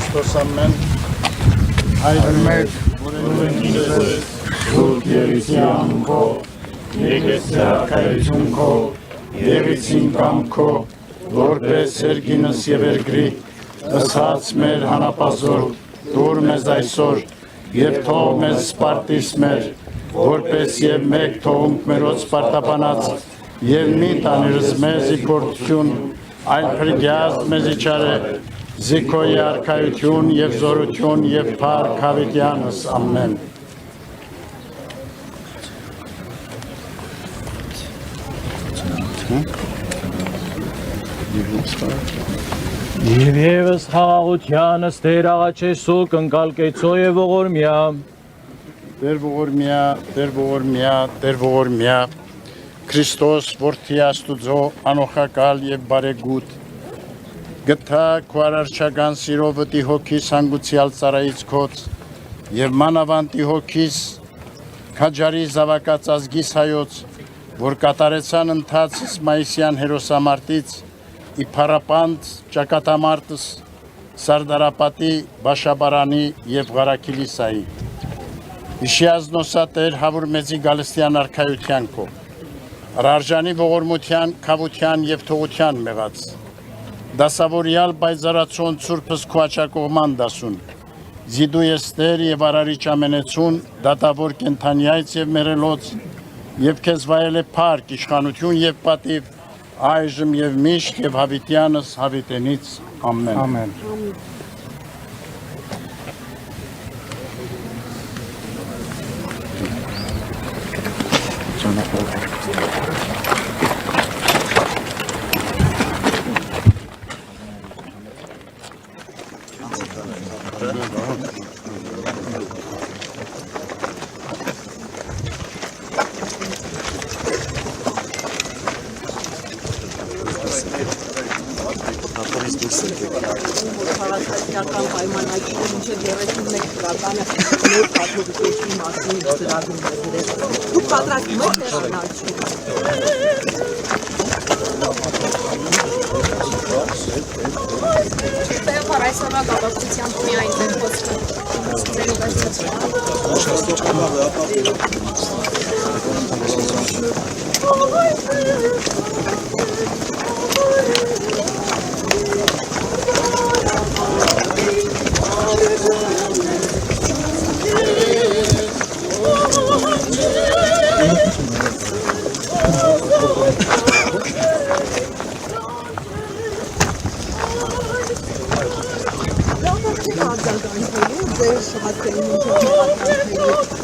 Քրիստոս ամեն Այր մեկ Սուրբ Երեսիան քո Եկեսիա կայություն քո Եղեցին կամ քո որպես երկինս եւ երկրի ըսած մեր հանապազոր դուր մեզ այսօր եւ թող մեզ սպարտիս մեր որպես եւ մեկ թողունք մերոց սպարտաբանած եւ մի տաներս մեզի գործություն այլ փրկյաց մեզի չարե Զիքոյի արքայություն եւ զորություն եւ փառք հավիտյանս ամեն Եվ ևս խաղաղությանս Տեր աղաչեսու կնկալկեցո եւ ողորմյա Տեր ողորմյա Քրիստոս որդի Աստուծո անոխակալ եւ բարեգութ գտա քո արարչական սիրո վտի հոգիս հանգուցյալ ծառայից քոց եւ մանավանդի հոգիս քաջարի զավակած ազգիս հայոց որ կատարեցան ընթացս մայիսյան հերոսամարտից իփարապանդ ճակատամարտս Սարդարապատի Բաշաբարանի եւ Ղարաքիլիսայի Իշիազնոսատեր հավուր մեծի Գալստյան արքայության քո Արարժանի ողորմության, քավության եւ թողության մեղած Դասավորյալ բայզարացուն Սուրբս քո աչակողման դասուն Զիդու եստեր եւ արարիչ ամենեցուն դատավոր կենթանյայց եւ մերելոց եւ քեզ վայել է փառք իշխանություն եւ պատիվ այժմ եւ միշտ եւ հավիտյանս հավիտենից ամեն ամեն Քաղաքացիական պայմանագիրը մինչև 31 թվականը մեր կաթողիկոսի մասին ծրագրում է դրել։ Դուք պատրաստվում եք տեղանալ Տեղը այսօրվա գաղափարությամբ միայն դեր խոսքը Ձեր շահատների մինչև